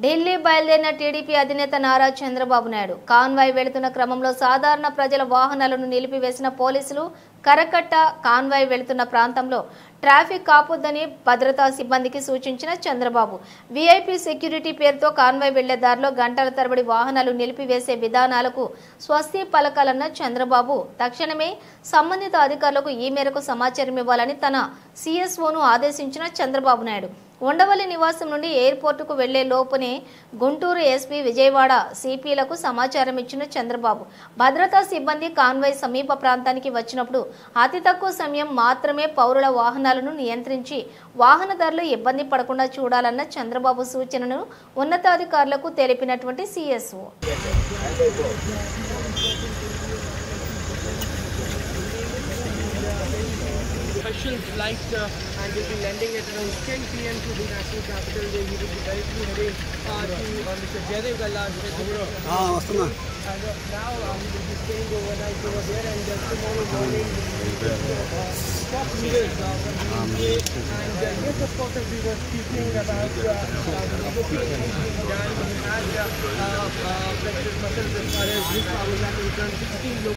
ఢిల్లీ బయలుదేరిన టీడీపీ అధినేత నారా చంద్రబాబు నాయుడు కాన్వాయ్ వెళుతున్న క్రమంలో సాధారణ ప్రజల వాహనాలను నిలిపివేసిన పోలీసులు కరకట్ట కాన్వాయ్ వెళుతున్న ప్రాంతంలో ట్రాఫిక్ కాపొద్దని భద్రతా సిబ్బందికి సూచించిన చంద్రబాబు వీఐపీ సెక్యూరిటీ పేరుతో కాన్వాయ్ వెళ్లే దారిలో గంటల తరబడి వాహనాలు నిలిపివేసే విధానాలకు స్వస్తి పలకాలన్న చంద్రబాబు తక్షణమే సంబంధిత అధికారులకు ఈ మేరకు సమాచారం ఇవ్వాలని తన సిఎస్ఓను ఆదేశించిన చంద్రబాబు నాయుడు ఉండవల్లి నివాసం నుండి ఎయిర్పోర్టుకు వెళ్లే లోపునే గుంటూరు ఎస్పీ విజయవాడ సిపిలకు సమాచారం ఇచ్చిన చంద్రబాబు భద్రతా సిబ్బంది కాన్వాయ్ సమీప ప్రాంతానికి వచ్చినప్పుడు అతి తక్కువ సమయం మాత్రమే పౌరుల వాహనాలను నియంత్రించి వాహనదారులు ఇబ్బంది పడకుండా చూడాలన్న చంద్రబాబు సూచనను ఉన్నతాధికారులకు తెలిపినటువంటి CSO Special flight and will be landing at around 10 p.m. to the national capital where he will be directly heading to Mr. Jaidev Galla's residence. And now he will be staying overnight over there and tomorrow morning top leaders from the UK. And yes, of course, as we were speaking about the negotiations being done, we had President Masal as far as this power is concerned, 16